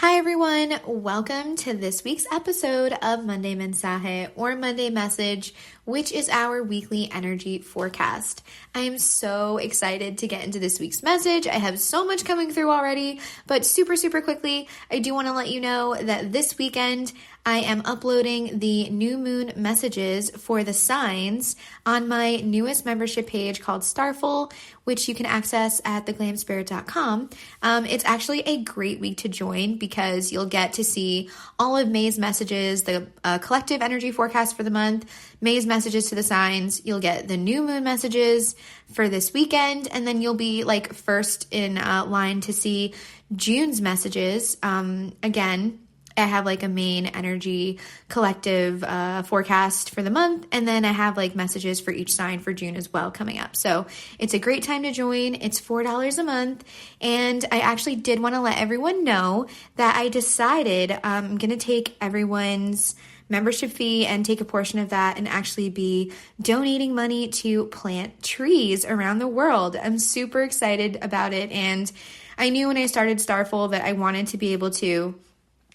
Hi everyone, welcome to this week's episode of Monday Mensaje or Monday Message, which is our weekly energy forecast. I am so excited to get into this week's message. I have so much coming through already, but super quickly, I do want to let you know that this weekend I am uploading the new moon messages for the signs on my newest membership page called Starful, which you can access at theglamspirit.com. It's actually a great week to join because you'll get to see all of May's messages, the collective energy forecast for the month, May's messages to the signs. You'll get the new moon messages for this weekend, and then you'll be like first in line to see June's messages. Again, I have like a main energy collective forecast for the month, and then I have like messages for each sign for June as well coming up. So it's a great time to join. It's $4 a month, and I actually did want to let everyone know that I decided I'm going to take everyone's membership fee and take a portion of that and actually be donating money to plant trees around the world. I'm super excited about it, and I knew when I started Starful that I wanted to be able to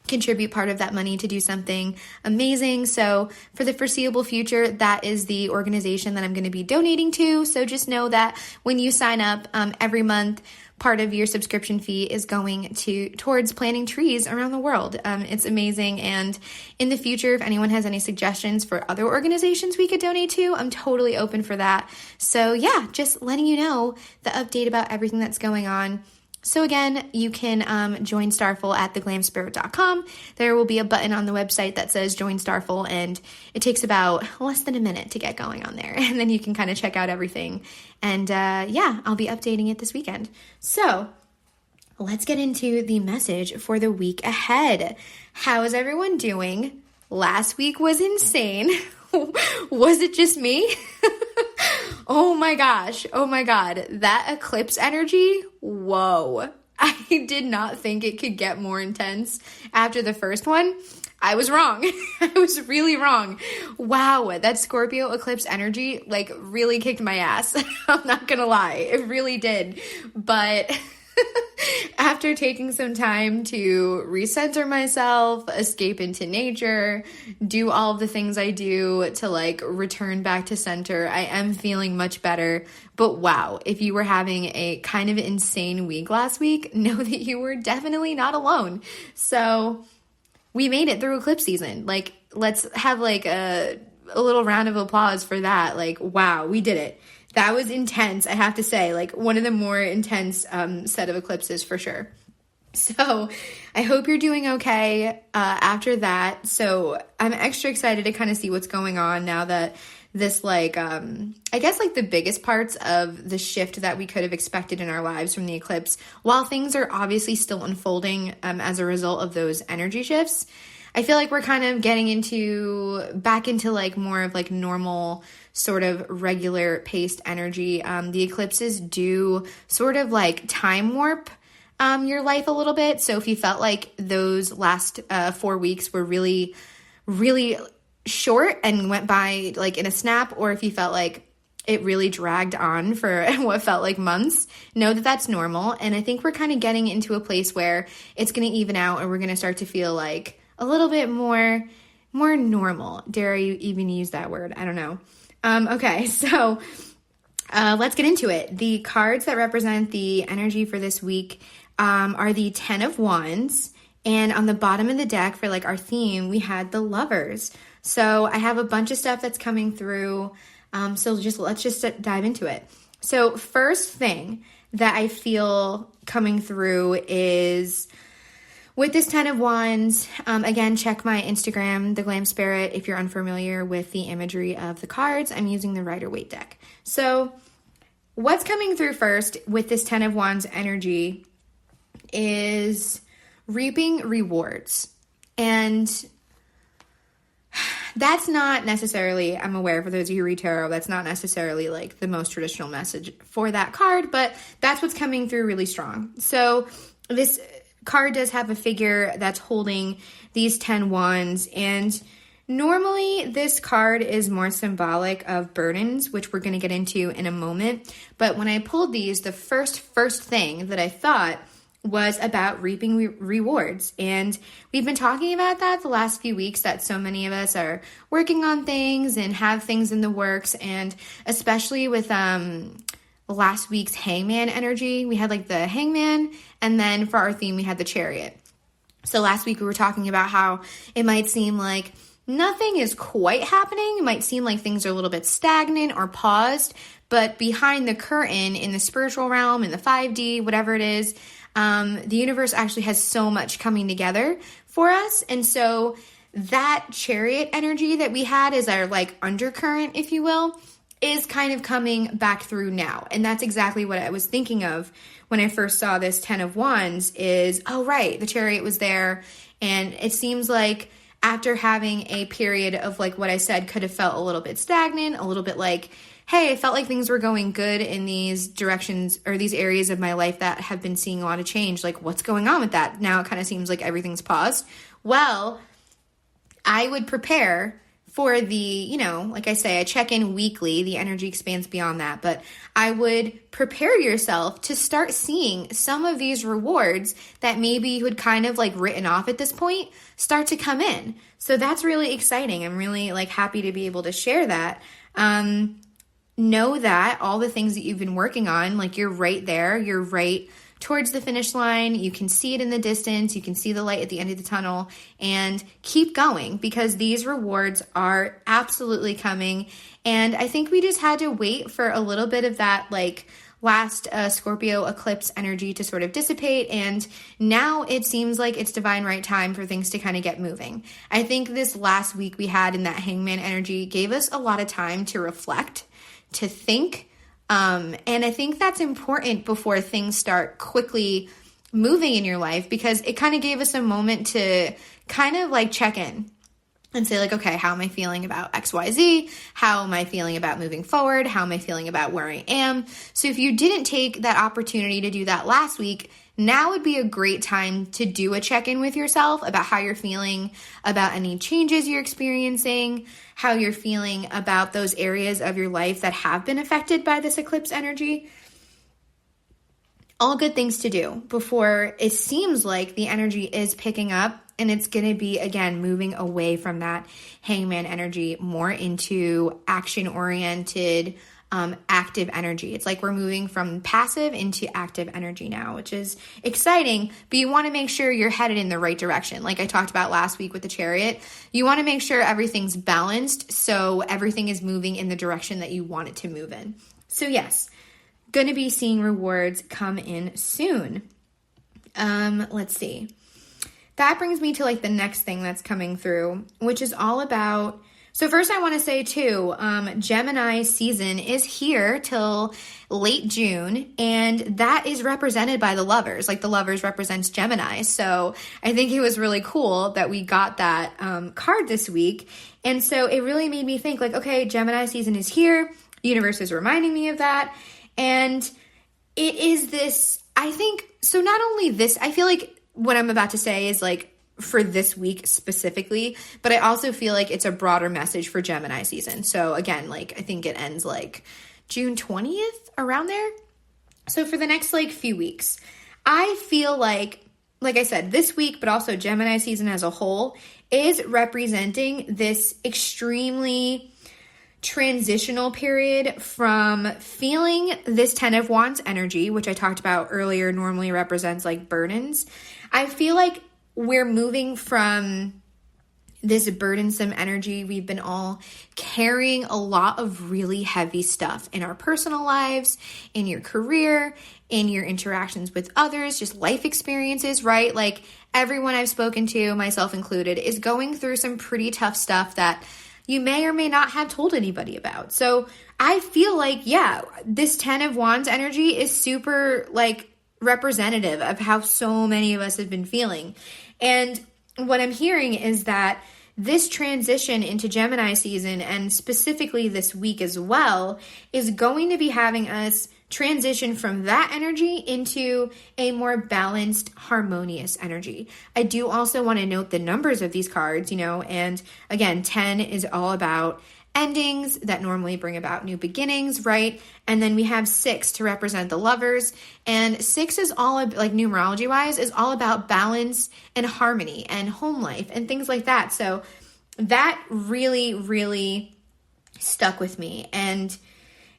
contribute part of that money to do something amazing. So for the foreseeable future, that is the organization that I'm going to be donating to. So just know that when you sign up every month, part of your subscription fee is going towards planting trees around the world. It's amazing. And in the future, if anyone has any suggestions for other organizations we could donate to, I'm totally open for that. So yeah, just letting you know the update about everything that's going on. So again, you can join Starful at theglamspirit.com. There will be a button on the website that says Join Starful, and it takes about less than a minute to get going on there. And then you can kind of check out everything. And yeah, I'll be updating it this weekend. So let's get into the message for the week ahead. How is everyone doing? Last week was insane. Was it just me? Oh my gosh. Oh my God. That eclipse energy. Whoa. I did not think it could get more intense after the first one. I was wrong. I was really wrong. Wow. That Scorpio eclipse energy like really kicked my ass. I'm not going to lie. It really did. But after taking some time to recenter myself, escape into nature, do all of the things I do to like return back to center, I am feeling much better. But wow, if you were having a kind of insane week last week, know that you were definitely not alone. So we made it through eclipse season. Like, let's have like a little round of applause for that. Like, wow, we did it. That was intense, I have to say, like one of the more intense set of eclipses for sure. So I hope you're doing okay after that. So I'm extra excited to kind of see what's going on now that this like, I guess like the biggest parts of the shift that we could have expected in our lives from the eclipse, while things are obviously still unfolding as a result of those energy shifts, I feel like we're kind of getting back into like more of like normal sort of regular paced energy. The eclipses do sort of like time warp your life a little bit. So if you felt like those last 4 weeks were really, really short and went by like in a snap, or if you felt like it really dragged on for what felt like months, know that that's normal. And I think we're kind of getting into a place where it's going to even out and we're going to start to feel like a little bit more normal. Dare I even use that word? I don't know. Okay, so let's get into it. The cards that represent the energy for this week are the 10 of Wands. And on the bottom of the deck for like our theme, we had the Lovers. So I have a bunch of stuff that's coming through. So let's just dive into it. So first thing that I feel coming through is with this 10 of Wands, again, check my Instagram, The Glam Spirit, if you're unfamiliar with the imagery of the cards. I'm using the Rider-Waite deck. So what's coming through first with this 10 of Wands energy is reaping rewards. And that's not necessarily, I'm aware for those of you who read tarot, that's not necessarily like the most traditional message for that card, but that's what's coming through really strong. So this card does have a figure that's holding these 10 wands, and normally this card is more symbolic of burdens, which we're going to get into in a moment. But when I pulled these, the first thing that I thought was about reaping rewards. And we've been talking about that the last few weeks, that so many of us are working on things and have things in the works. And especially with last week's hangman energy, we had like the hangman, and then for our theme, we had the chariot. So last week we were talking about how it might seem like nothing is quite happening. It might seem like things are a little bit stagnant or paused, but behind the curtain in the spiritual realm, in the 5D, whatever it is, the universe actually has so much coming together for us. And so that chariot energy that we had as our like undercurrent, if you will, is kind of coming back through now. And that's exactly what I was thinking of when I first saw this 10 of Wands is, oh, right, the chariot was there. And it seems like after having a period of like what I said could have felt a little bit stagnant, a little bit like, hey, I felt like things were going good in these directions or these areas of my life that have been seeing a lot of change. Like, what's going on with that? Now it kind of seems like everything's paused. Well, I would prepare for the, like I say, I check in weekly. The energy expands beyond that. But I would prepare yourself to start seeing some of these rewards that maybe you had kind of like written off at this point start to come in. So that's really exciting. I'm really like happy to be able to share that. Know that all the things that you've been working on, like you're right there, you're right towards the finish line. You can see it in the distance. You can see the light at the end of the tunnel, and keep going because these rewards are absolutely coming. And I think we just had to wait for a little bit of that like last Scorpio eclipse energy to sort of dissipate. And now it seems like it's divine right time for things to kind of get moving. I think this last week we had in that hangman energy gave us a lot of time to reflect, to think. And I think that's important before things start quickly moving in your life, because it kind of gave us a moment to kind of like check in and say like, okay, how am I feeling about XYZ? How am I feeling about moving forward? How am I feeling about where I am? So if you didn't take that opportunity to do that last week, now would be a great time to do a check-in with yourself about how you're feeling about any changes you're experiencing, how you're feeling about those areas of your life that have been affected by this eclipse energy. All good things to do before it seems like the energy is picking up and it's going to be, again, moving away from that hangman energy more into action-oriented, active energy. It's like we're moving from passive into active energy now, which is exciting, but you want to make sure you're headed in the right direction. Like I talked about last week with the chariot, you want to make sure everything's balanced so everything is moving in the direction that you want it to move in. So yes, going to be seeing rewards come in soon. Let's see. That brings me to like the next thing that's coming through, which is all about. So first I want to say too, Gemini season is here till late June, and that is represented by the lovers. Like the lovers represents Gemini. So I think it was really cool that we got that card this week. And so it really made me think like, okay, Gemini season is here. The universe is reminding me of that. And it is this, I think, so not only this, I feel like what I'm about to say is like, for this week specifically, but I also feel like it's a broader message for Gemini season. So again, like I think it ends like June 20th, around there. So for the next like few weeks, I feel like I said, this week, but also Gemini season as a whole is representing this extremely transitional period from feeling this 10 of Wands energy, which I talked about earlier, normally represents like burdens. I feel like we're moving from this burdensome energy. We've been all carrying a lot of really heavy stuff in our personal lives, in your career, in your interactions with others, just life experiences, right? Like everyone I've spoken to, myself included, is going through some pretty tough stuff that you may or may not have told anybody about. So I feel like, yeah, this 10 of Wands energy is super like representative of how so many of us have been feeling. And what I'm hearing is that this transition into Gemini season, and specifically this week as well, is going to be having us transition from that energy into a more balanced, harmonious energy. I do also want to note the numbers of these cards, and again, 10 is all about endings that normally bring about new beginnings, right? And then we have 6 to represent the lovers. And 6 is all, like numerology wise, is all about balance and harmony and home life and things like that. So that really, really stuck with me. And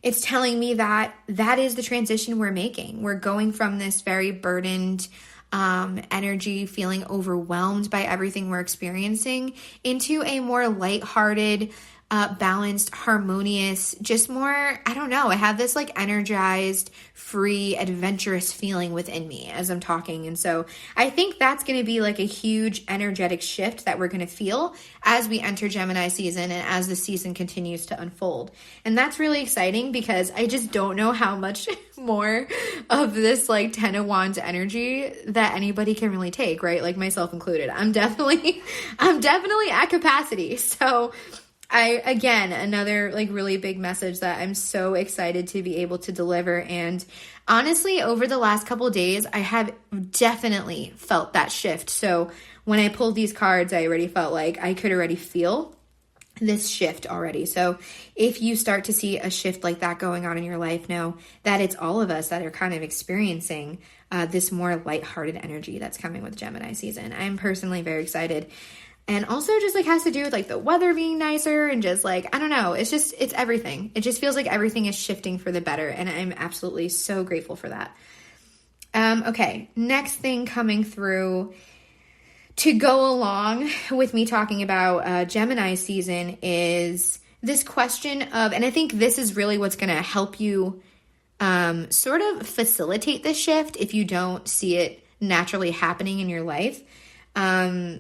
it's telling me that that is the transition we're making. We're going from this very burdened energy, feeling overwhelmed by everything we're experiencing, into a more lighthearted, balanced, harmonious, just more, I don't know, I have this like energized, free, adventurous feeling within me as I'm talking. And so I think that's going to be like a huge energetic shift that we're going to feel as we enter Gemini season and as the season continues to unfold. And that's really exciting because I just don't know how much more of this like 10 of Wands energy that anybody can really take, right? Like myself included. I'm definitely at capacity. So again, another like really big message that I'm so excited to be able to deliver. And honestly, over the last couple of days, I have definitely felt that shift. So when I pulled these cards, I already felt like I could already feel this shift already. So if you start to see a shift like that going on in your life, know that it's all of us that are kind of experiencing this more lighthearted energy that's coming with Gemini season. I'm personally very excited. And also just like has to do with like the weather being nicer and just like, I don't know, it's everything. It just feels like everything is shifting for the better. And I'm absolutely so grateful for that. Okay, next thing coming through to go along with me talking about Gemini season is this question of, and I think this is really what's going to help you sort of facilitate this shift if you don't see it naturally happening in your life.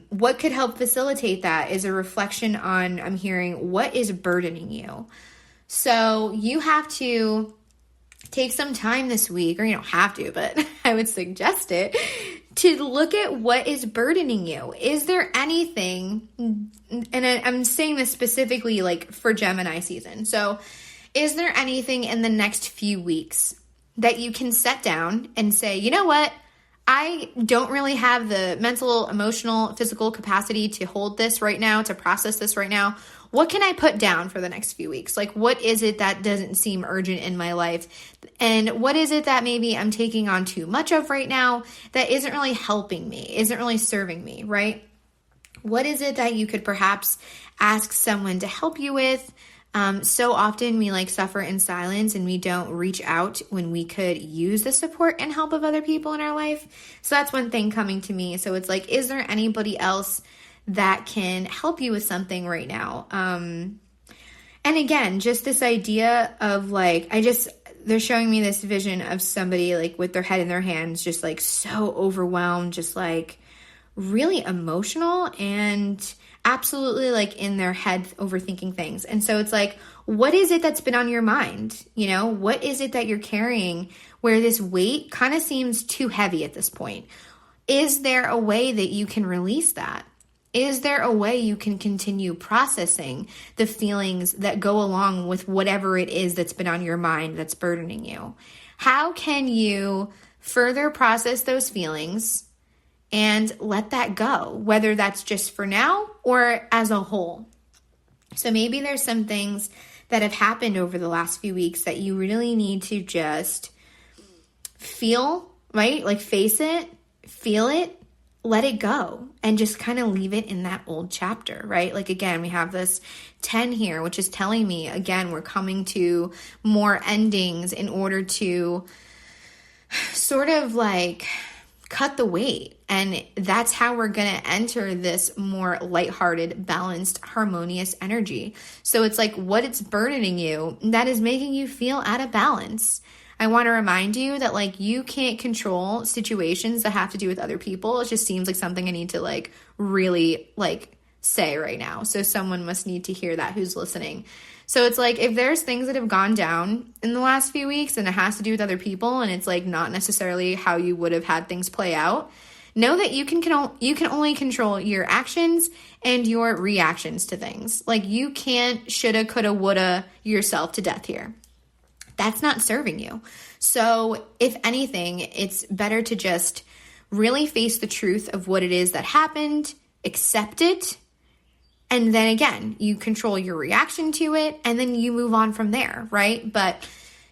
What could help facilitate that is a reflection on, I'm hearing, what is burdening you? So you have to take some time this week, or you don't have to, but I would suggest it, to look at what is burdening you. Is there anything, and I'm saying this specifically like for Gemini season. So is there anything in the next few weeks that you can set down and say, you know what? I don't really have the mental, emotional, physical capacity to hold this right now, to process this right now. What can I put down for the next few weeks? Like, what is it that doesn't seem urgent in my life? And what is it that maybe I'm taking on too much of right now that isn't really helping me, isn't really serving me, right? What is it that you could perhaps ask someone to help you with? So often we like suffer in silence and we don't reach out when we could use the support and help of other people in our life. So that's one thing coming to me. So it's like, is there anybody else that can help you with something right now? And again, just this idea of like, they're showing me this vision of somebody like with their head in their hands, just like so overwhelmed, just like really emotional and absolutely like in their head overthinking things. And so it's like, what is it that's been on your mind? You know, what is it that you're carrying where this weight kind of seems too heavy at this point? Is there a way that you can release that? Is there a way you can continue processing the feelings that go along with whatever it is that's been on your mind that's burdening you? How can you further process those feelings and let that go, whether that's just for now or as a whole? So maybe there's some things that have happened over the last few weeks that you really need to just feel, right? Like face it, feel it, let it go, and just kind of leave it in that old chapter, right? Like again, we have this 10 here, which is telling me, again, we're coming to more endings in order to sort of like cut the weight. And that's how we're going to enter this more lighthearted, balanced, harmonious energy. So it's like what it's burdening you that is making you feel out of balance. I want to remind you that like you can't control situations that have to do with other people. It just seems like something I need to like really like say right now. So someone must need to hear that who's listening. So it's like if there's things that have gone down in the last few weeks and it has to do with other people and it's like not necessarily how you would have had things play out, know that you can only control your actions and your reactions to things. Like you can't shoulda, coulda, woulda yourself to death here. That's not serving you. So if anything, it's better to just really face the truth of what it is that happened, accept it, And then again, you control your reaction to it, and then you move on from there, right? But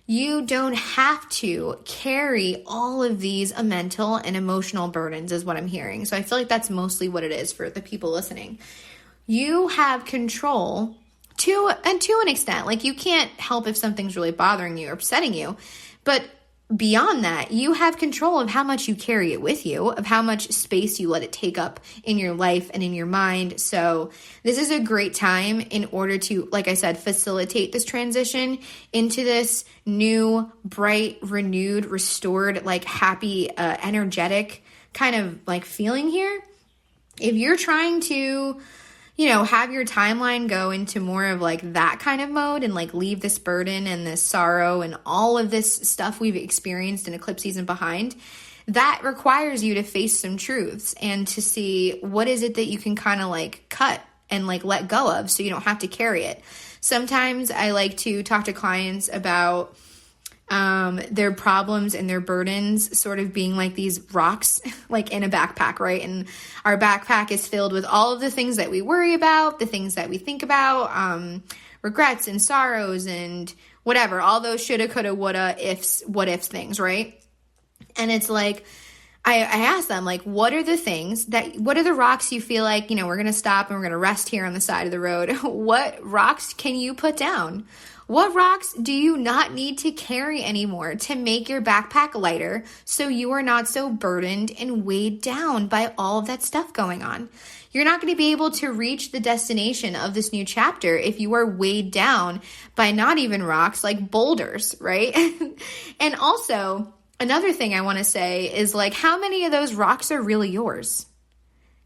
you don't have to carry all of these mental and emotional burdens is what I'm hearing. So I feel like that's mostly what it is for the people listening. You have control to an extent. Like, you can't help if something's really bothering you or upsetting you. But beyond that, you have control of how much you carry it with you, of how much space you let it take up in your life and in your mind. So this is a great time in order to, like I said, facilitate this transition into this new, bright, renewed, restored, like happy, energetic kind of like feeling here. If you're trying to, have your timeline go into more of like that kind of mode and like leave this burden and this sorrow and all of this stuff we've experienced in eclipse season behind, that requires you to face some truths and to see what is it that you can kind of like cut and like let go of so you don't have to carry it. Sometimes I like to talk to clients about their problems and their burdens sort of being like these rocks, like in a backpack, right? And our backpack is filled with all of the things that we worry about, the things that we think about, regrets and sorrows and whatever, all those shoulda, coulda, woulda, ifs, what ifs things, right? And it's like, I ask them, like, what are the rocks you feel like, we're going to stop and we're going to rest here on the side of the road? What rocks can you put down? What rocks do you not need to carry anymore to make your backpack lighter so you are not so burdened and weighed down by all of that stuff going on? You're not going to be able to reach the destination of this new chapter if you are weighed down by not even rocks, like boulders, right? And also, another thing I want to say is, like, how many of those rocks are really yours?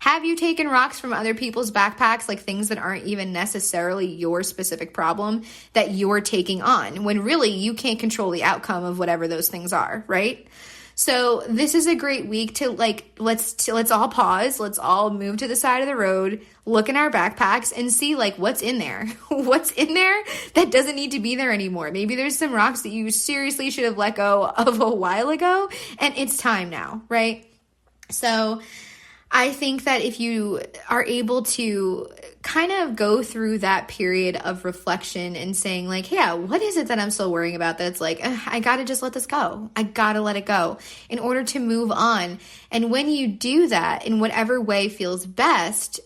Have you taken rocks from other people's backpacks, like things that aren't even necessarily your specific problem that you're taking on, when really you can't control the outcome of whatever those things are, right? So this is a great week to like, let's all pause. Let's all move to the side of the road, look in our backpacks and see like what's in there. What's in there that doesn't need to be there anymore. Maybe there's some rocks that you seriously should have let go of a while ago and it's time now, right? So I think that if you are able to kind of go through that period of reflection and saying like, yeah, what is it that I'm still worrying about that's like, I got to just let this go. I got to let it go in order to move on. And when you do that in whatever way feels best,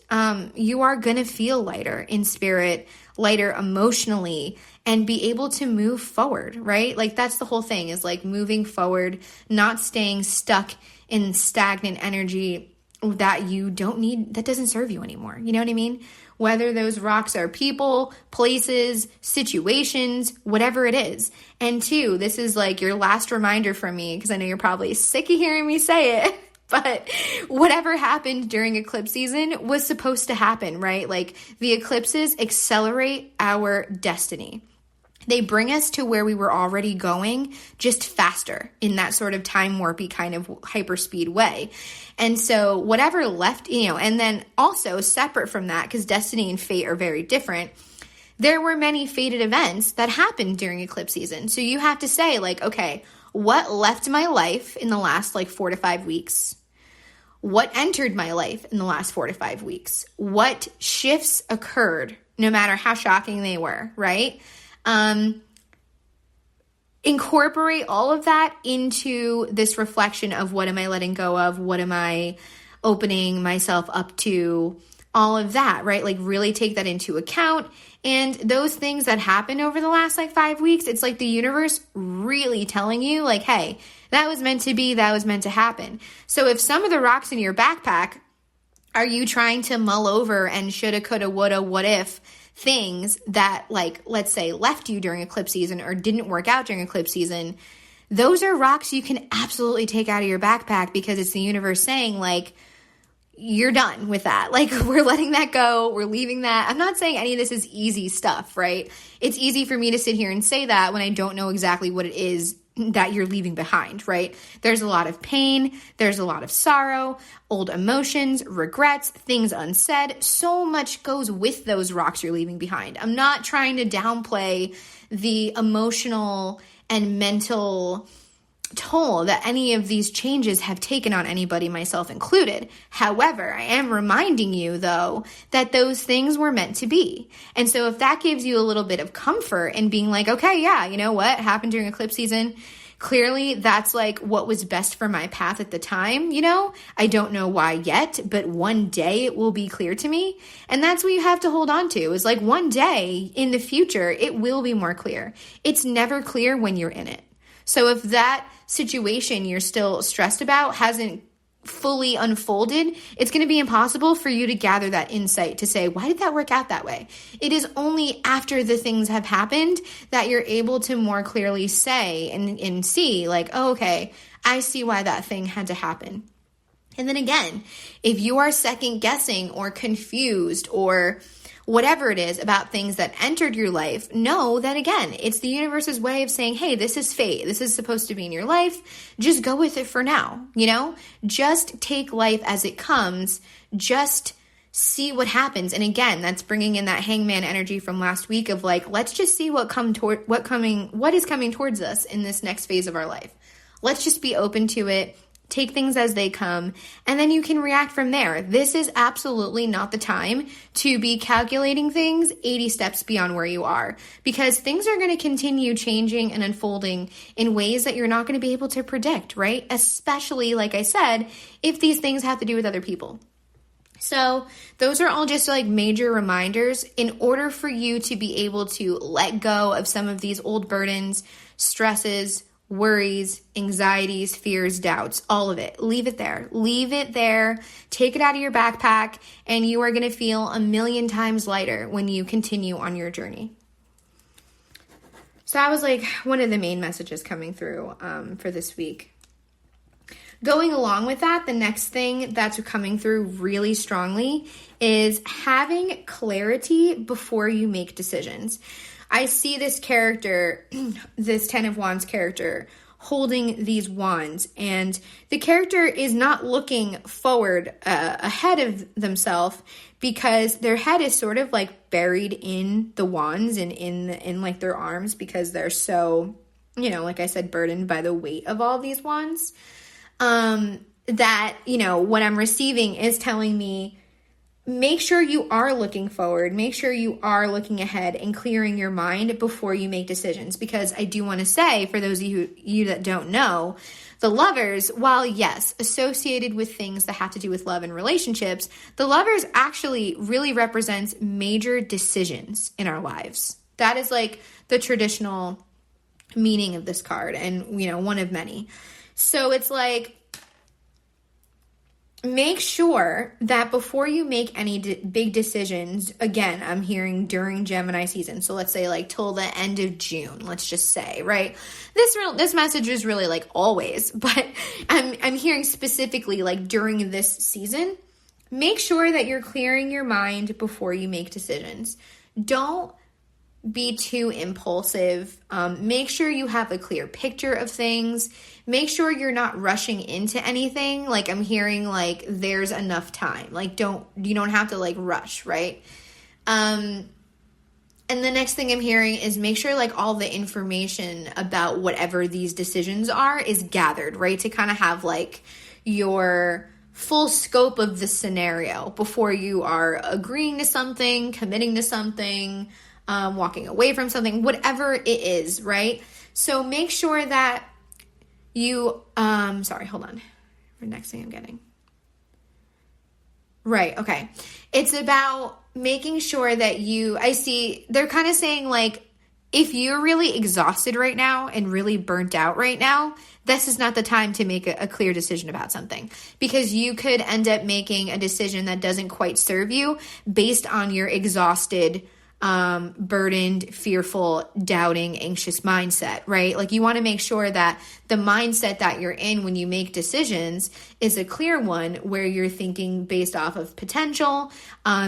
you are going to feel lighter in spirit, lighter emotionally, and be able to move forward, right? Like that's the whole thing, is like moving forward, not staying stuck in stagnant energy that you don't need, that doesn't serve you anymore. You know what I mean? Whether those rocks are people, places, situations, whatever it is. And two, this is like your last reminder from me, because I know you're probably sick of hearing me say it, but whatever happened during eclipse season was supposed to happen, right? Like the eclipses accelerate our destiny. They bring us to where we were already going, just faster in that sort of time warpy kind of hyperspeed way. And so whatever left, and then also separate from that, because destiny and fate are very different, there were many fated events that happened during eclipse season. So you have to say like, okay, what left my life in the last like 4 to 5 weeks? What entered my life in the last 4 to 5 weeks? What shifts occurred, no matter how shocking they were, right? Incorporate all of that into this reflection of what am I letting go of? What am I opening myself up to? All of that, right? Like really take that into account. And those things that happened over the last like 5 weeks, it's like the universe really telling you like, hey, that was meant to be, that was meant to happen. So if some of the rocks in your backpack are you trying to mull over and shoulda, coulda, woulda, what if things that like, let's say left you during eclipse season or didn't work out during eclipse season, those are rocks you can absolutely take out of your backpack, because it's the universe saying like, you're done with that. Like we're letting that go. We're leaving that. I'm not saying any of this is easy stuff, right? It's easy for me to sit here and say that when I don't know exactly what it is that you're leaving behind, right? There's a lot of pain. There's a lot of sorrow, old emotions, regrets, things unsaid. So much goes with those rocks you're leaving behind. I'm not trying to downplay the emotional and mental toll that any of these changes have taken on anybody, myself included. However, I am reminding you, though, that those things were meant to be. And so if that gives you a little bit of comfort in being like, okay, yeah, you know what happened during eclipse season? Clearly, that's like what was best for my path at the time, you know? I don't know why yet, but one day it will be clear to me. And that's what you have to hold on to, is like one day in the future, it will be more clear. It's never clear when you're in it. So if that situation you're still stressed about hasn't fully unfolded, it's going to be impossible for you to gather that insight to say, why did that work out that way? It is only after the things have happened that you're able to more clearly say and see like, oh, okay, I see why that thing had to happen. And then again, if you are second guessing or confused or whatever it is about things that entered your life, know that again, it's the universe's way of saying, hey, this is fate. This is supposed to be in your life. Just go with it for now, you know? Just take life as it comes. Just see what happens. And again, that's bringing in that hangman energy from last week of like, let's just see what is coming towards us in this next phase of our life. Let's just be open to it. Take things as they come, and then you can react from there. This is absolutely not the time to be calculating things 80 steps beyond where you are, because things are going to continue changing and unfolding in ways that you're not going to be able to predict, right? Especially, like I said, if these things have to do with other people. So those are all just like major reminders in order for you to be able to let go of some of these old burdens, stresses, worries, anxieties, fears, doubts, all of it. Leave it there. Leave it there. Take it out of your backpack, and you are going to feel a million times lighter when you continue on your journey. So that was like one of the main messages coming through for this week. Going along with that, the next thing that's coming through really strongly is having clarity before you make decisions. I see this character, this 10 of Wands character, holding these wands, and the character is not looking forward ahead of themselves because their head is sort of like buried in the wands and in like their arms because they're so, you know, like I said, burdened by the weight of all these wands. That, you know, what I'm receiving is telling me, make sure you are looking forward. Make sure you are looking ahead and clearing your mind before you make decisions. Because I do want to say, for those of you that don't know, the Lovers, while yes, associated with things that have to do with love and relationships, the Lovers actually really represents major decisions in our lives. That is like the traditional meaning of this card, and, you know, one of many. So it's like, make sure that before you make any big decisions, again, I'm hearing during Gemini season. So let's say like till the end of June, let's just say, right? This message is really like always, but I'm hearing specifically like during this season, make sure that you're clearing your mind before you make decisions. Don't be too impulsive. Make sure you have a clear picture of things. Make sure you're not rushing into anything. Like I'm hearing like there's enough time. Like you don't have to like rush, right? And the next thing I'm hearing is make sure like all the information about whatever these decisions are is gathered, right? To kind of have like your full scope of the scenario before you are agreeing to something, committing to something, walking away from something, whatever it is, right? So make sure that you, sorry, hold on. The next thing I'm getting. Right, okay. It's about making sure that I see, they're kind of saying like, if you're really exhausted right now and really burnt out right now, this is not the time to make a clear decision about something, because you could end up making a decision that doesn't quite serve you based on your exhausted, burdened, fearful, doubting, anxious mindset, right? Like you want to make sure that the mindset that you're in when you make decisions is a clear one where you're thinking based off of potential,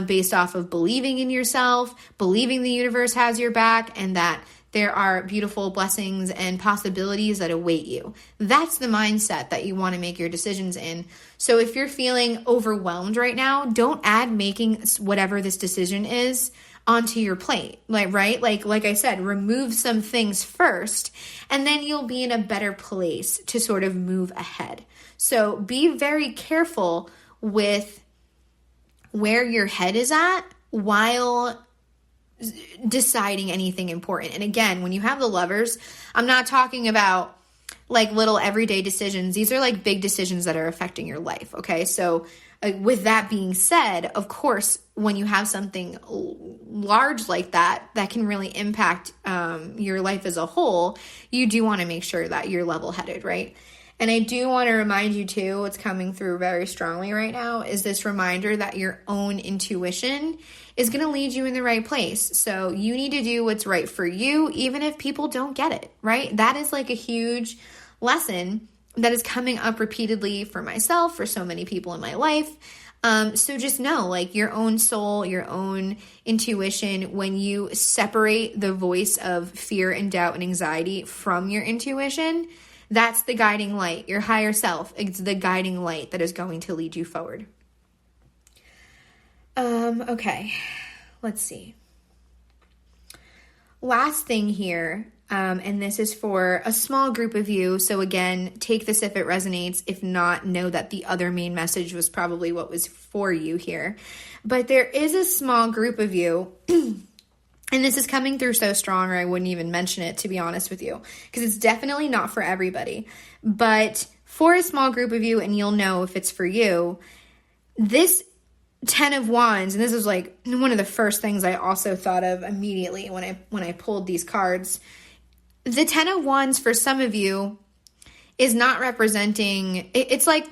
based off of believing in yourself, believing the universe has your back, and that there are beautiful blessings and possibilities that await you. That's the mindset that you want to make your decisions in. So if you're feeling overwhelmed right now, don't add making whatever this decision is onto your plate, right? Like I said, remove some things first, and then you'll be in a better place to sort of move ahead. So be very careful with where your head is at while deciding anything important. And again, when you have the Lovers, I'm not talking about like little everyday decisions. These are like big decisions that are affecting your life. Okay. So with that being said, of course, when you have something large like that, that can really impact your life as a whole, you do want to make sure that you're level-headed, right? And I do want to remind you too, what's coming through very strongly right now is this reminder that your own intuition is going to lead you in the right place. So you need to do what's right for you, even if people don't get it, right? That is like a huge lesson that is coming up repeatedly for myself, for so many people in my life. So just know, like, your own soul, your own intuition, when you separate the voice of fear and doubt and anxiety from your intuition, that's the guiding light. Your higher self, it's the guiding light that is going to lead you forward. Okay, let's see. Last thing here, and this is for a small group of you. So again, take this if it resonates. If not, know that the other main message was probably what was for you here. But there is a small group of you, and this is coming through so strong, or I wouldn't even mention it, to be honest with you, because it's definitely not for everybody. But for a small group of you, and you'll know if it's for you, this 10 of Wands, and this is like one of the first things I also thought of immediately when I pulled these cards. The 10 of Wands for some of you is not representing, it's like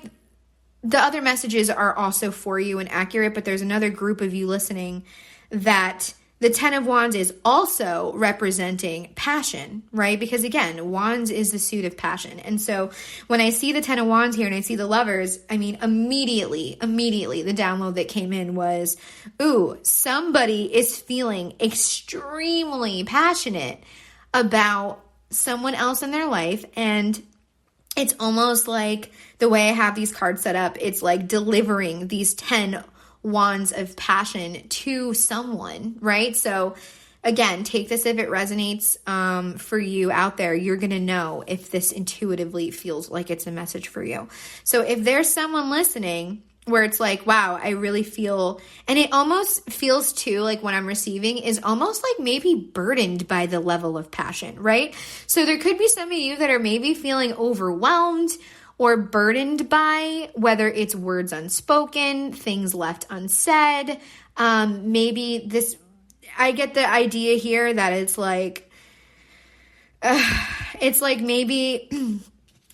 the other messages are also for you and accurate, but there's another group of you listening that the 10 of Wands is also representing passion, right? Because again, Wands is the suit of passion. And so when I see the 10 of Wands here and I see the Lovers, I mean, immediately, the download that came in was, ooh, somebody is feeling extremely passionate about someone else in their life. And it's almost like the way I have these cards set up, it's like delivering these 10 wands of passion to someone, right? So again, take this if it resonates for you out there. You're going to know if this intuitively feels like it's a message for you. So if there's someone listening where it's like, wow, I really feel, and it almost feels too like what I'm receiving is almost like maybe burdened by the level of passion, right? So there could be some of you that are maybe feeling overwhelmed or burdened by, whether it's words unspoken, things left unsaid. Maybe this, I get the idea here that it's like maybe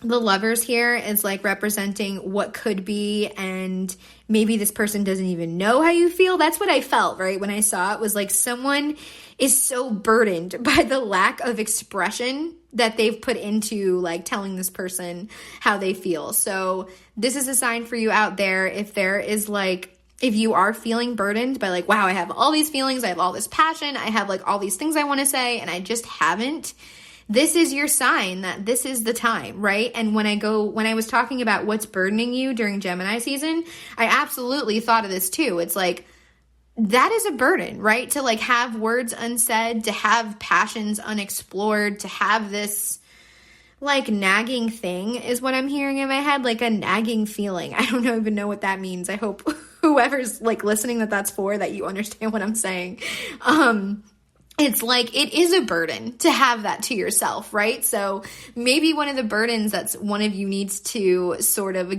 the Lovers here is like representing what could be, and maybe this person doesn't even know how you feel. That's what I felt, right? When I saw it, was like someone is so burdened by the lack of expression that they've put into like telling this person how they feel. So this is a sign for you out there. If there is like, if you are feeling burdened by like, wow, I have all these feelings, I have all this passion, I have like all these things I want to say, and I just haven't, this is your sign that this is the time, right? And when I was talking about what's burdening you during Gemini season, I absolutely thought of this too. It's like, that is a burden, right? To like have words unsaid, to have passions unexplored, to have this like nagging thing is what I'm hearing in my head, like a nagging feeling. I don't even know what that means. I hope whoever's like listening that's for, that you understand what I'm saying. It's like, it is a burden to have that to yourself, right? So maybe one of the burdens that's one of you needs to sort of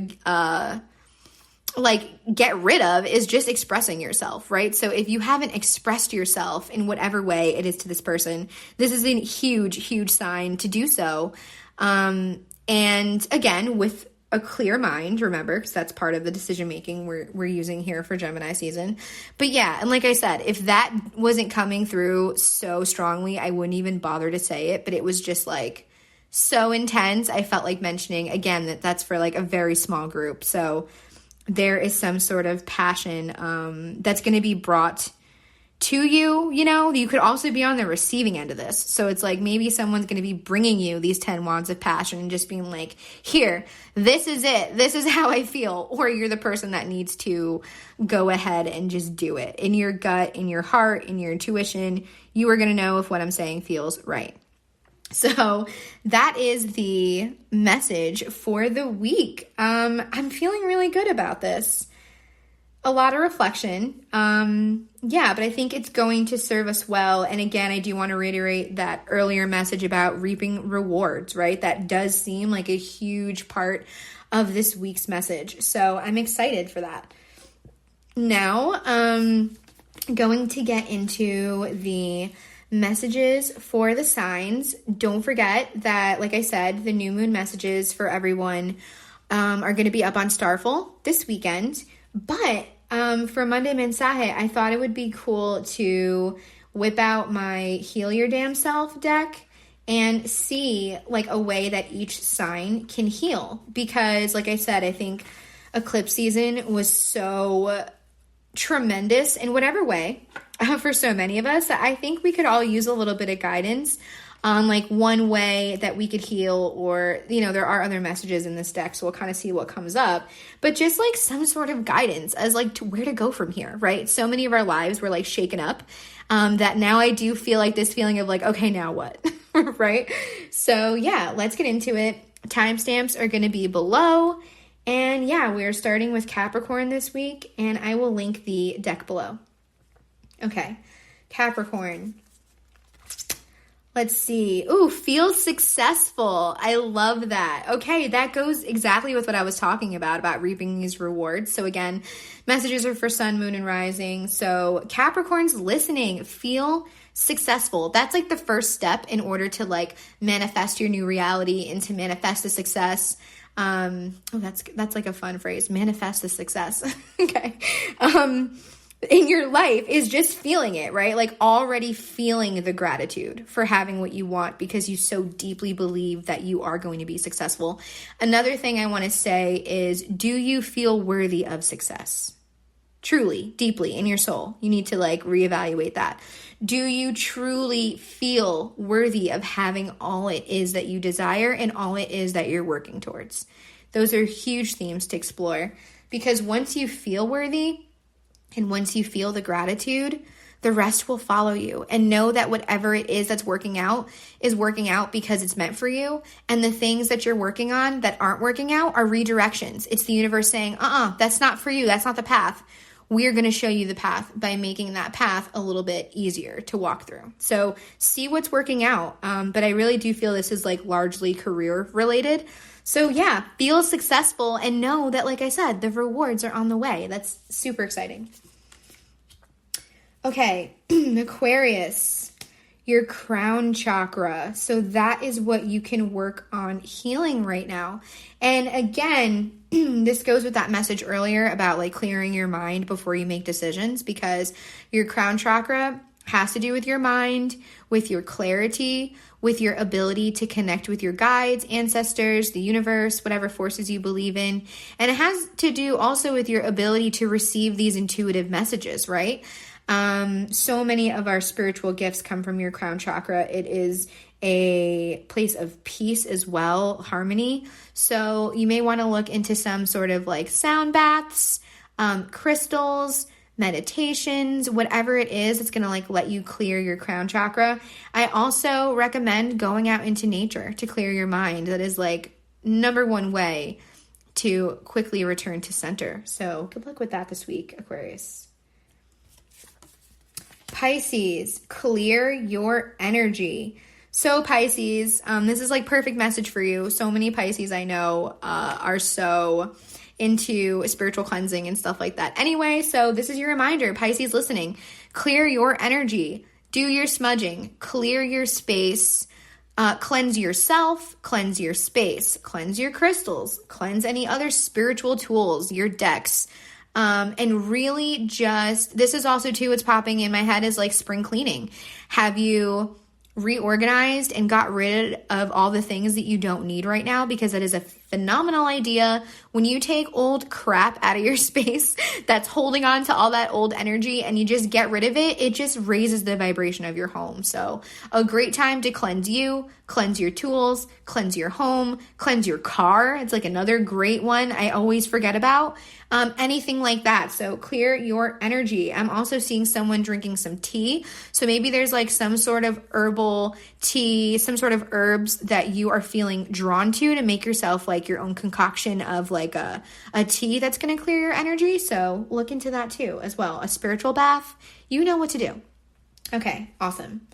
like get rid of is just expressing yourself, right? So if you haven't expressed yourself in whatever way it is to this person, this is a huge, huge sign to do so. And again, with a clear mind, remember, because that's part of the decision making we're using here for Gemini season. But yeah, and like I said, if that wasn't coming through so strongly, I wouldn't even bother to say it, but it was just like so intense. I felt like mentioning again that's for like a very small group. So there is some sort of passion that's going to be brought to you, you could also be on the receiving end of this. So it's like maybe someone's going to be bringing you these 10 wands of passion and just being like, here, this is it. This is how I feel. Or you're the person that needs to go ahead and just do it. In your gut, in your heart, in your intuition, you are going to know if what I'm saying feels right. So that is the message for the week. I'm feeling really good about this. A lot of reflection. But I think it's going to serve us well. And again, I do want to reiterate that earlier message about reaping rewards, right? That does seem like a huge part of this week's message. So I'm excited for that. Now, going to get into the messages for the signs. Don't forget that, like I said, the new moon messages for everyone are going to be up on Starful this weekend. But for Monday Mensaje, I thought it would be cool to whip out my Heal Your Damn Self deck and see like a way that each sign can heal. Because like I said, I think eclipse season was so tremendous in whatever way for so many of us. I think we could all use a little bit of guidance on like one way that we could heal, or, there are other messages in this deck, so we'll kind of see what comes up, but just like some sort of guidance as like to where to go from here, right? So many of our lives were like shaken up, that now I do feel like this feeling of like, okay, now what, right? So yeah, let's get into it. Timestamps are going to be below, and yeah, we're starting with Capricorn this week, and I will link the deck below. Okay, Capricorn. Let's see. Ooh, feel successful. I love that. Okay, that goes exactly with what I was talking about reaping these rewards. So again, messages are for sun, moon, and rising. So Capricorn's listening. Feel successful. That's like the first step in order to like manifest your new reality and to manifest the success. That's like a fun phrase. Manifest the success. Okay. In your life is just feeling it, right? Like already feeling the gratitude for having what you want because you so deeply believe that you are going to be successful. Another thing I want to say is, do you feel worthy of success? Truly, deeply in your soul. You need to like reevaluate that. Do you truly feel worthy of having all it is that you desire and all it is that you're working towards? Those are huge themes to explore, because once you feel worthy, and once you feel the gratitude, the rest will follow you. And know that whatever it is that's working out is working out because it's meant for you. And the things that you're working on that aren't working out are redirections. It's the universe saying, that's not for you. That's not the path. We're going to show you the path by making that path a little bit easier to walk through. So see what's working out. But I really do feel this is like largely career related. So yeah, feel successful and know that, like I said, the rewards are on the way. That's super exciting. Okay, Aquarius, your crown chakra. So that is what you can work on healing right now. And again, this goes with that message earlier about like clearing your mind before you make decisions, because your crown chakra has to do with your mind, with your clarity, with your ability to connect with your guides, ancestors, the universe, whatever forces you believe in. And it has to do also with your ability to receive these intuitive messages, right? So many of our spiritual gifts come from your crown chakra. It is a place of peace as well, harmony. So you may want to look into some sort of like sound baths, crystals, meditations, whatever it is, it's going to like let you clear your crown chakra. I also recommend going out into nature to clear your mind. That is like number one way to quickly return to center. So good luck with that this week, Aquarius. Pisces, clear your energy. So Pisces, this is like perfect message for you. So many Pisces I know are so into spiritual cleansing and stuff like that. Anyway, so this is your reminder, Pisces listening. Clear your energy. Do your smudging. Clear your space. Cleanse yourself. Cleanse your space. Cleanse your crystals. Cleanse any other spiritual tools, your decks. And really just, this is also too, what's popping in my head is like spring cleaning. Have you reorganized and got rid of all the things that you don't need right now? Because that is a phenomenal idea. When you take old crap out of your space that's holding on to all that old energy and you just get rid of it, it just raises the vibration of your home. So a great time to cleanse you, cleanse your tools, cleanse your home, cleanse your car. It's like another great one I always forget about. Anything like that. So clear your energy. I'm also seeing someone drinking some tea. So maybe there's like some sort of herbal tea, some sort of herbs that you are feeling drawn to make yourself like your own concoction of like a tea that's going to clear your energy. So look into that too as well. A spiritual bath. You know what to do. Okay, awesome.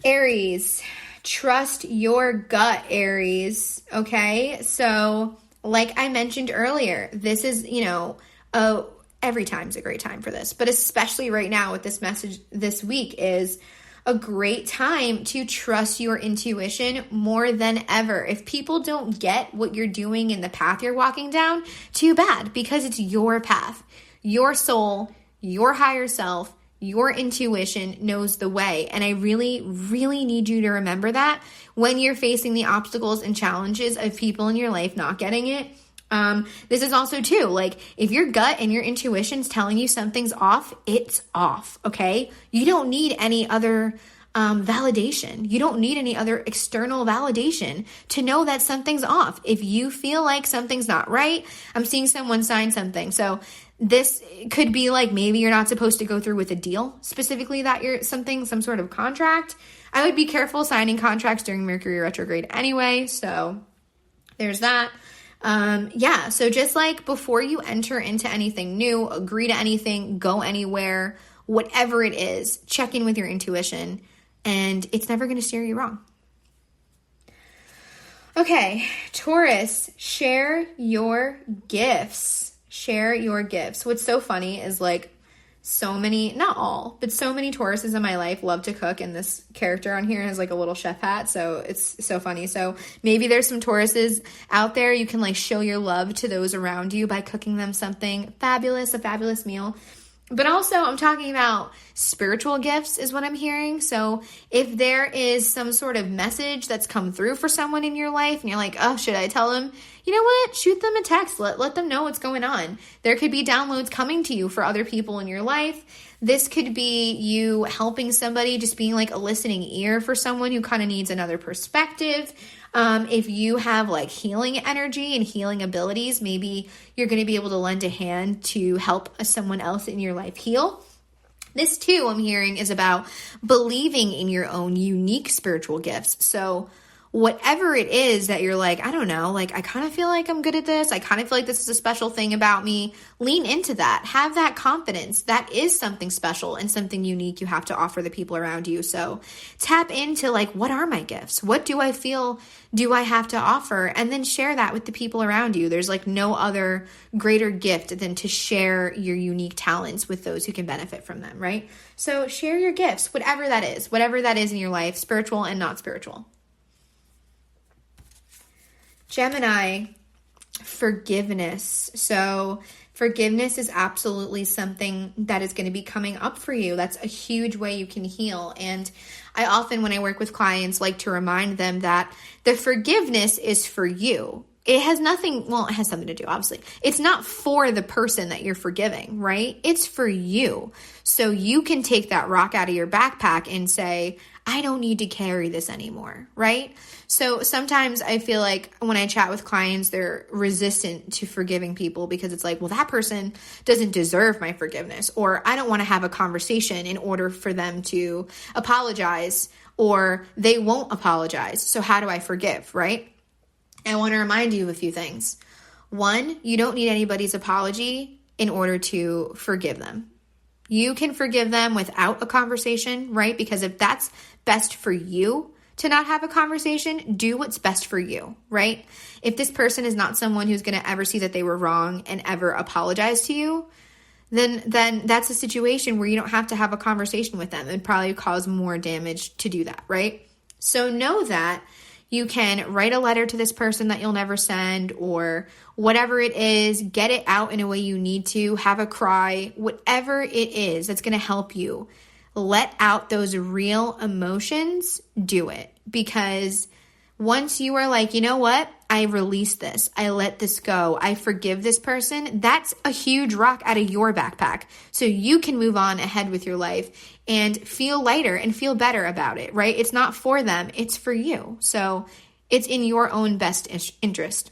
Aries, trust your gut, Aries. Okay, so like I mentioned earlier, this is, every time's a great time for this, but especially right now with this message this week is a great time to trust your intuition more than ever. If people don't get what you're doing in the path you're walking down, too bad, because it's your path. Your soul, your higher self, your intuition knows the way. And I really, really need you to remember that when you're facing the obstacles and challenges of people in your life not getting it. This is also too, like if your gut and your intuition's telling you something's off, it's off, okay? You don't need any other validation. You don't need any other external validation to know that something's off. If you feel like something's not right, I'm seeing someone sign something. So this could be like maybe you're not supposed to go through with a deal, specifically that you're some sort of contract. I would be careful signing contracts during Mercury retrograde anyway. So there's that. So just like before you enter into anything new, agree to anything, go anywhere, whatever it is, check in with your intuition and it's never going to steer you wrong. Okay, Taurus, share your gifts. Share your gifts. What's so funny is like so many, not all, but so many Tauruses in my life love to cook, and this character on here has like a little chef hat, so it's so funny. So maybe there's some Tauruses out there. You can like show your love to those around you by cooking them something fabulous, a fabulous meal. But also I'm talking about spiritual gifts is what I'm hearing. So if there is some sort of message that's come through for someone in your life and you're like, oh, should I tell them? You know what? Shoot them a text. Let them know what's going on. There could be downloads coming to you for other people in your life. This could be you helping somebody, just being like a listening ear for someone who kind of needs another perspective. If you have like healing energy and healing abilities, maybe you're going to be able to lend a hand to help someone else in your life heal. This too, I'm hearing, is about believing in your own unique spiritual gifts. So whatever it is that you're like, I don't know, like I kind of feel like I'm good at this. I kind of feel like this is a special thing about me. Lean into that. Have that confidence. That is something special and something unique you have to offer the people around you. So tap into like, what are my gifts? What do I feel do I have to offer? And then share that with the people around you. There's like no other greater gift than to share your unique talents with those who can benefit from them, right? So share your gifts, whatever that is in your life, spiritual and not spiritual. Gemini, forgiveness. So forgiveness is absolutely something that is going to be coming up for you. That's a huge way you can heal. And I often, when I work with clients, like to remind them that the forgiveness is for you. It has nothing, well, it has something to do, obviously. It's not for the person that you're forgiving, right? It's for you. So you can take that rock out of your backpack and say, I don't need to carry this anymore, right? So sometimes I feel like when I chat with clients, they're resistant to forgiving people because it's like, well, that person doesn't deserve my forgiveness, or I don't want to have a conversation in order for them to apologize, or they won't apologize. So how do I forgive, right? I want to remind you of a few things. One, you don't need anybody's apology in order to forgive them. You can forgive them without a conversation, right? Because if that's best for you to not have a conversation, do what's best for you, right? If this person is not someone who's going to ever see that they were wrong and ever apologize to you, then that's a situation where you don't have to have a conversation with them. It'd probably cause more damage to do that, right? So know that you can write a letter to this person that you'll never send, or whatever it is, get it out in a way you need to, have a cry, whatever it is that's going to help you let out those real emotions, do it. Because Once you are like, you know what? I release this. I let this go. I forgive this person. That's a huge rock out of your backpack. So you can move on ahead with your life and feel lighter and feel better about it, right? It's not for them. It's for you. So it's in your own best interest.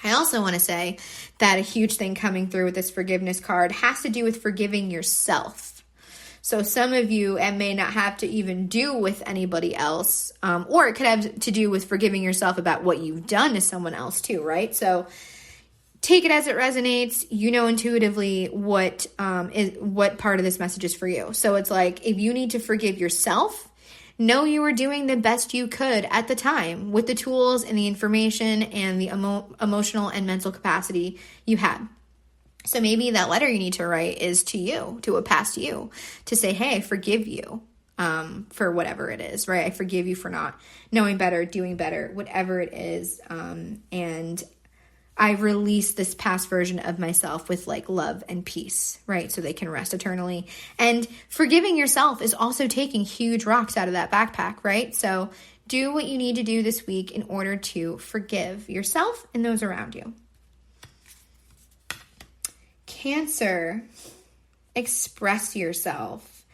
I also want to say that a huge thing coming through with this forgiveness card has to do with forgiving yourself. So some of you, it may not have to even do with anybody else, or it could have to do with forgiving yourself about what you've done to someone else too, right? So take it as it resonates. You know intuitively what part of this message is for you. So it's like, if you need to forgive yourself, know you were doing the best you could at the time with the tools and the information and the emotional and mental capacity you had. So maybe that letter you need to write is to you, to a past you, to say, hey, I forgive you for whatever it is, right? I forgive you for not knowing better, doing better, whatever it is. And I release this past version of myself with like love and peace, right? So they can rest eternally. And forgiving yourself is also taking huge rocks out of that backpack, right? So do what you need to do this week in order to forgive yourself and those around you. Cancer, express yourself.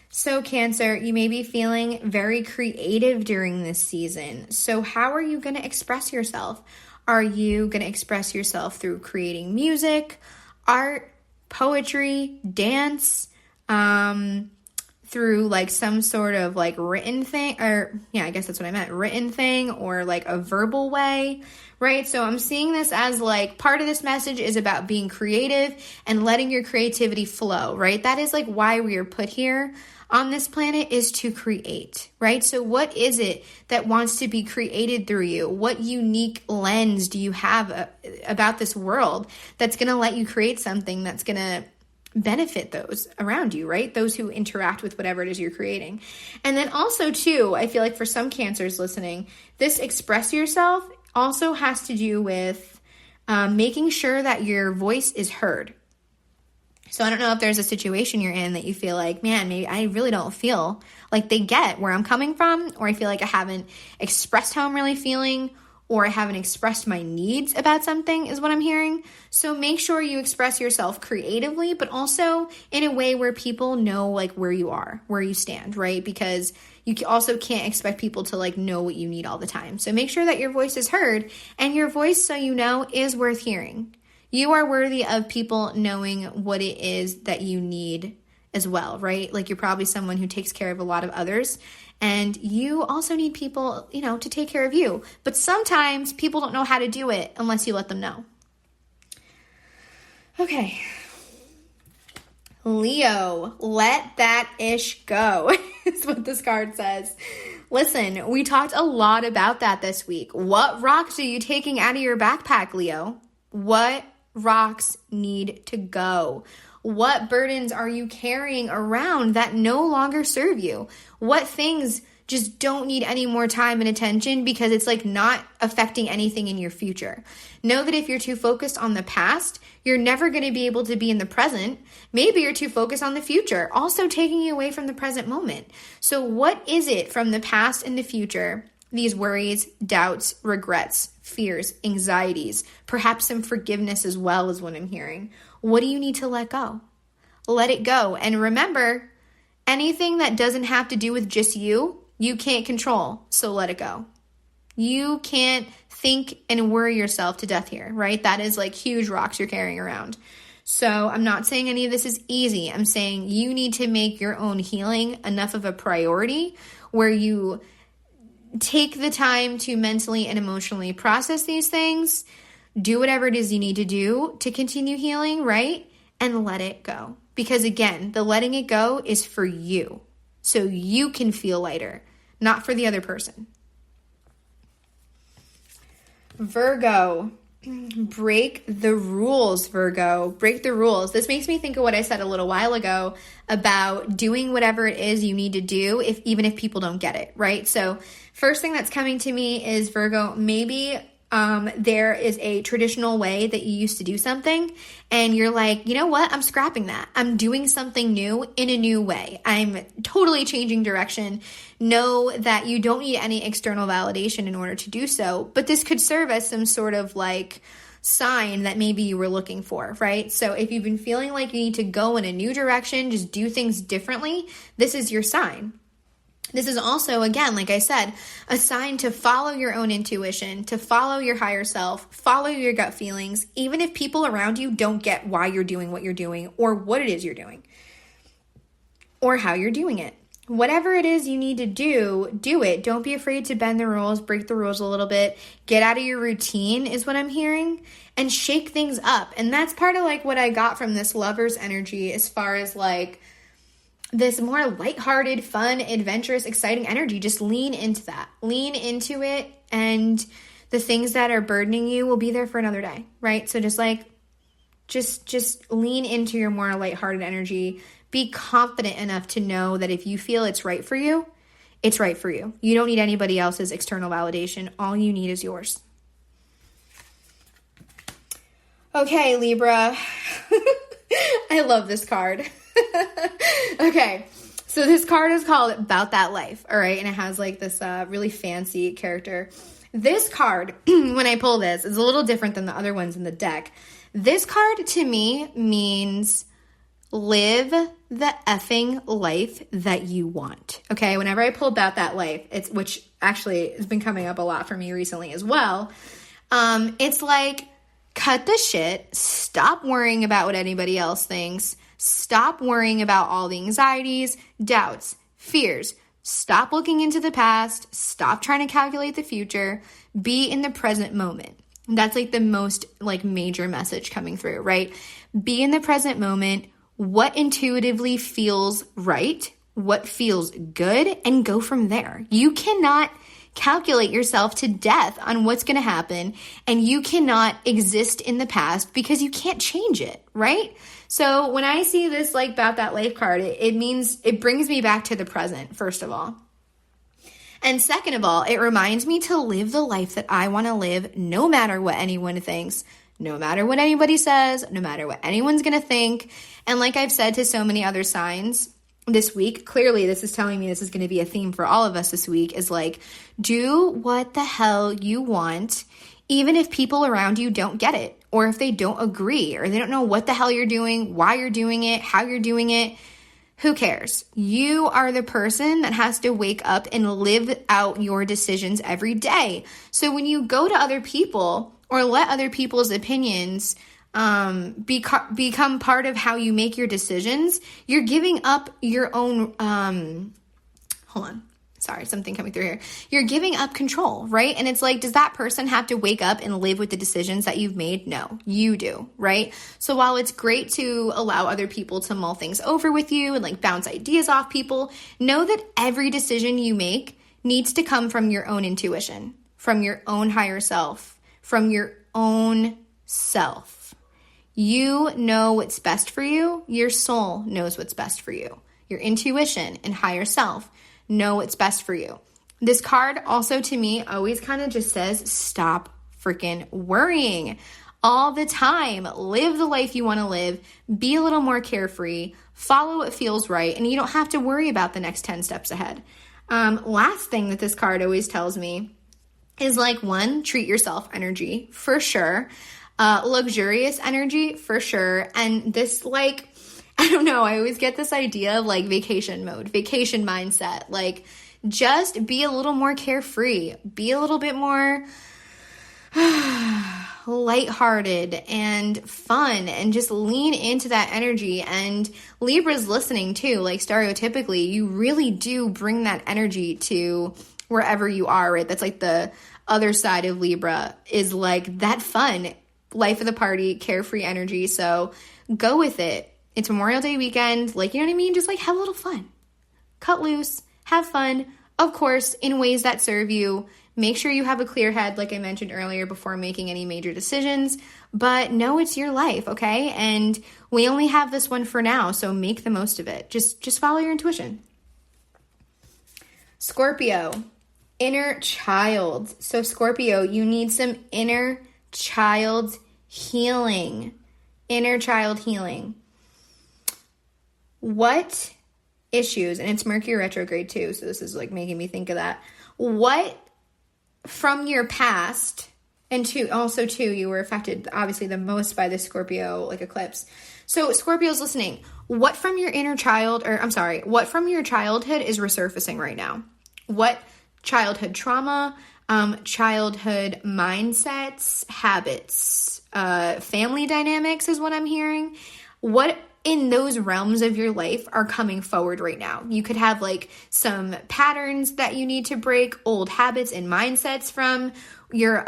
So Cancer, you may be feeling very creative during this season. So how are you going to express yourself? Are you going to express yourself through creating music, art, poetry, dance, through like some sort of like written thing, or yeah, I guess that's what I meant, written thing, or like a verbal way, right? So I'm seeing this as like part of this message is about being creative and letting your creativity flow, right? That is like why we are put here on this planet, is to create, right? So what is it that wants to be created through you? What unique lens do you have about this world that's going to let you create something that's going to benefit those around you, right? Those who interact with whatever it is you're creating. And then also too, I feel like for some Cancers listening, this express yourself also has to do with making sure that your voice is heard. So I don't know if there's a situation you're in that you feel like, man, maybe I really don't feel like they get where I'm coming from, or I feel like I haven't expressed how I'm really feeling, or I haven't expressed my needs about something, is what I'm hearing. So make sure you express yourself creatively, but also in a way where people know like where you are, where you stand, right? Because you also can't expect people to like know what you need all the time. So make sure that your voice is heard, and your voice, so you know, is worth hearing. You are worthy of people knowing what it is that you need as well, right? Like you're probably someone who takes care of a lot of others, and you also need people, you know, to take care of you. But sometimes people don't know how to do it unless you let them know. Okay. Leo, let that ish go, is what this card says. Listen, we talked a lot about that this week. What rocks are you taking out of your backpack, Leo? What rocks need to go? What burdens are you carrying around that no longer serve you? What things just don't need any more time and attention because it's like not affecting anything in your future? Know that if you're too focused on the past, you're never going to be able to be in the present. Maybe you're too focused on the future, also taking you away from the present moment. So what is it from the past and the future? These worries, doubts, regrets, fears, anxieties, perhaps some forgiveness as well is what I'm hearing. What do you need to let go? Let it go. And remember, anything that doesn't have to do with just you, you can't control. So let it go. You can't think and worry yourself to death here, right? That is like huge rocks you're carrying around. So I'm not saying any of this is easy. I'm saying you need to make your own healing enough of a priority where you take the time to mentally and emotionally process these things, do whatever it is you need to do to continue healing, right? And let it go. Because again, the letting it go is for you. So you can feel lighter, not for the other person. Virgo, break the rules, Virgo. Break the rules. This makes me think of what I said a little while ago about doing whatever it is you need to do, even if people don't get it, right? So first thing that's coming to me is, Virgo, maybe there is a traditional way that you used to do something and you're like, you know what? I'm scrapping that. I'm doing something new in a new way. I'm totally changing direction. Know that you don't need any external validation in order to do so, but this could serve as some sort of like sign that maybe you were looking for, right? So if you've been feeling like you need to go in a new direction, just do things differently, this is your sign. This is also, again, like I said, a sign to follow your own intuition, to follow your higher self, follow your gut feelings, even if people around you don't get why you're doing what you're doing or what it is you're doing or how you're doing it. Whatever it is you need to do, do it. Don't be afraid to bend the rules, break the rules a little bit, get out of your routine is what I'm hearing, and shake things up. And that's part of like what I got from this Lovers energy as far as like this more lighthearted, fun, adventurous, exciting energy. Just lean into that. Lean into it, and the things that are burdening you will be there for another day, right? So just lean into your more lighthearted energy. Be confident enough to know that if you feel it's right for you, it's right for you. You don't need anybody else's external validation. All you need is yours. Okay, Libra. I love this card. Okay, so this card is called About That Life, all right? And it has like this really fancy character. This card, when I pull this, is a little different than the other ones in the deck. This card to me means live the effing life that you want, okay? Whenever I pull About That Life, which actually has been coming up a lot for me recently as well, it's like, cut the shit, stop worrying about what anybody else thinks, stop worrying about all the anxieties, doubts, fears, stop looking into the past, stop trying to calculate the future, be in the present moment. That's like the most like major message coming through, right? Be in the present moment, what intuitively feels right, what feels good, and go from there. You cannot calculate yourself to death on what's going to happen, and you cannot exist in the past because you can't change it, right? So when I see this like About That Life card, it means it brings me back to the present, first of all. And second of all, it reminds me to live the life that I want to live no matter what anyone thinks, no matter what anybody says, no matter what anyone's going to think. And like I've said to so many other signs this week, clearly this is telling me this is going to be a theme for all of us this week, is like, do what the hell you want, even if people around you don't get it, or if they don't agree, or they don't know what the hell you're doing, why you're doing it, how you're doing it. Who cares? You are the person that has to wake up and live out your decisions every day. So when you go to other people or let other people's opinions become part of how you make your decisions, you're giving up your own, hold on. Sorry, something coming through here. You're giving up control, right? And it's like, does that person have to wake up and live with the decisions that you've made? No, you do, right? So while it's great to allow other people to mull things over with you and like bounce ideas off people, know that every decision you make needs to come from your own intuition, from your own higher self, from your own self. You know what's best for you. Your soul knows what's best for you. Your intuition and higher self know what's best for you. This card also to me always kind of just says, stop freaking worrying all the time. Live the life you want to live. Be a little more carefree. Follow what feels right. And you don't have to worry about the next 10 steps ahead. Last thing that this card always tells me is like, one, treat yourself energy for sure. Luxurious energy for sure. And this like, I don't know, I always get this idea of like vacation mode, vacation mindset. Like just be a little more carefree, be a little bit more lighthearted and fun, and just lean into that energy. And Libra's listening too, like stereotypically, you really do bring that energy to wherever you are, right? That's like the other side of Libra, is like that fun, life of the party, carefree energy. So go with it. It's Memorial Day weekend, like, you know what I mean? Just like have a little fun, cut loose, have fun, of course, in ways that serve you. Make sure you have a clear head, like I mentioned earlier, before making any major decisions, but know it's your life, okay? And we only have this one for now, so make the most of it. Just follow your intuition. Scorpio, inner child. So Scorpio, you need some inner child healing. Inner child healing. What issues, and it's Mercury retrograde too, so this is like making me think of that. What from your past, and also you were affected obviously the most by the Scorpio like eclipse. So Scorpio's listening. What from your inner child, what from your childhood is resurfacing right now? What childhood trauma, childhood mindsets, habits, family dynamics is what I'm hearing. What in those realms of your life are coming forward right now? You could have like some patterns that you need to break, old habits and mindsets from your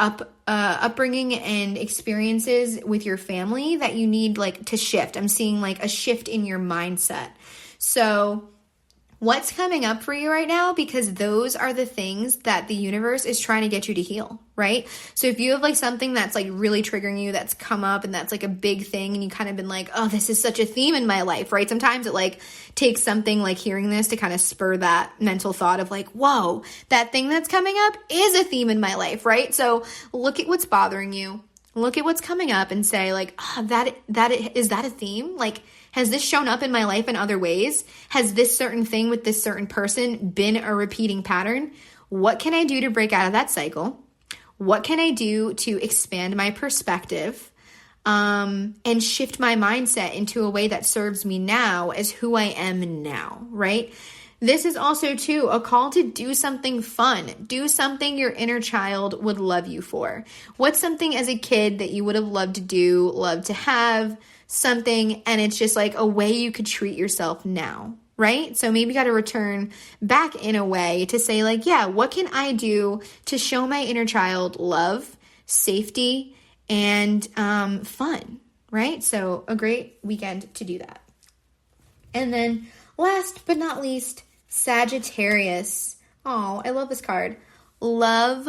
upbringing and experiences with your family that you need like to shift. I'm seeing like a shift in your mindset. So what's coming up for you right now? Because those are the things that the universe is trying to get you to heal, right? So if you have like something that's like really triggering you, that's come up and that's like a big thing and you kind of been like, oh, this is such a theme in my life, right? Sometimes it like takes something like hearing this to kind of spur that mental thought of like, whoa, that thing that's coming up is a theme in my life, right? So look at what's bothering you. Look at what's coming up and say like, oh, is that a theme? Like, has this shown up in my life in other ways? Has this certain thing with this certain person been a repeating pattern? What can I do to break out of that cycle? What can I do to expand my perspective and shift my mindset into a way that serves me now as who I am now, right? This is also, too, a call to do something fun. Do something your inner child would love you for. What's something as a kid that you would have loved to do, loved to have, something, and it's just like a way you could treat yourself now, right? So maybe you got to return back in a way to say like, yeah, what can I do to show my inner child love, safety, and fun, right? So a great weekend to do that. And then last but not least, Sagittarius. Oh, I love this card. Love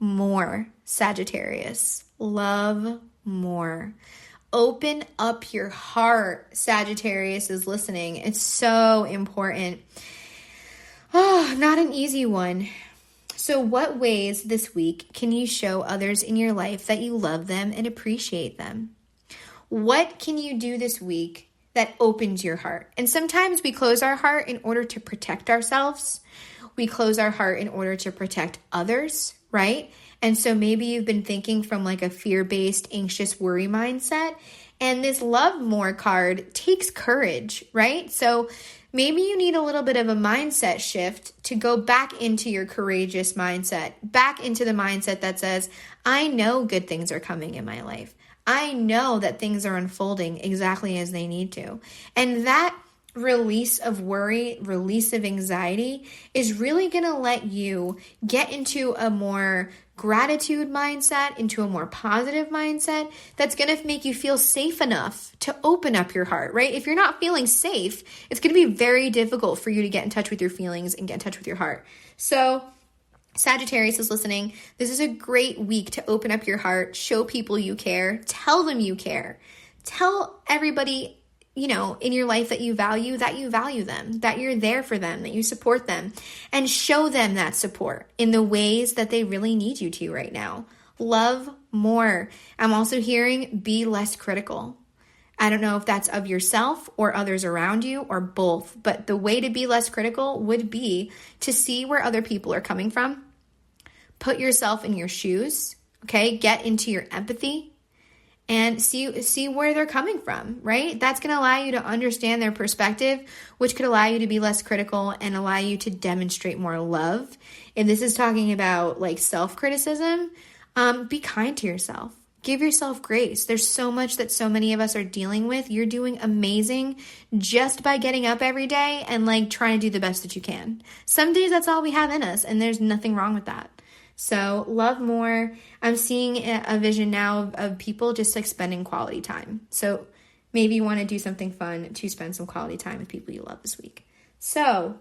more, Sagittarius. Love more. Open up your heart. Sagittarius is listening. It's so important. Oh, not an easy one. So what ways this week can you show others in your life that you love them and appreciate them? What can you do this week that opens your heart? And sometimes we close our heart in order to protect ourselves. We close our heart in order to protect others, right? And so maybe you've been thinking from like a fear-based, anxious, worry mindset. And this love more card takes courage, right? So maybe you need a little bit of a mindset shift to go back into your courageous mindset, back into the mindset that says, I know good things are coming in my life. I know that things are unfolding exactly as they need to. And that release of worry, release of anxiety is really going to let you get into a more gratitude mindset, into a more positive mindset that's going to make you feel safe enough to open up your heart, right? If you're not feeling safe, it's going to be very difficult for you to get in touch with your feelings and get in touch with your heart. So Sagittarius is listening. This is a great week to open up your heart, show people you care, tell them you care, tell everybody in your life that you value them, that you're there for them, that you support them, and show them that support in the ways that they really need you to right now. Love more. I'm also hearing be less critical. I don't know if that's of yourself or others around you or both, but the way to be less critical would be to see where other people are coming from, put yourself in your shoes, okay? Get into your empathy, and see where they're coming from, right? That's going to allow you to understand their perspective, which could allow you to be less critical and allow you to demonstrate more love. If this is talking about like self-criticism, be kind to yourself. Give yourself grace. There's so much that so many of us are dealing with. You're doing amazing just by getting up every day and like trying to do the best that you can. Some days that's all we have in us, and there's nothing wrong with that. So love more. I'm seeing a vision now of people just like spending quality time. So maybe you want to do something fun to spend some quality time with people you love this week. So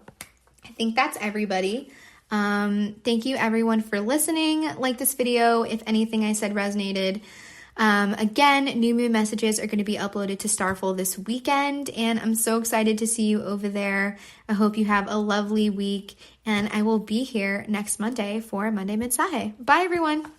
I think that's everybody. Thank you everyone for listening. Like this video if anything I said resonated. Again, new moon messages are going to be uploaded to Starful this weekend, and I'm so excited to see you over there. I hope you have a lovely week, and I will be here next Monday for Monday Mensaje. Bye, everyone.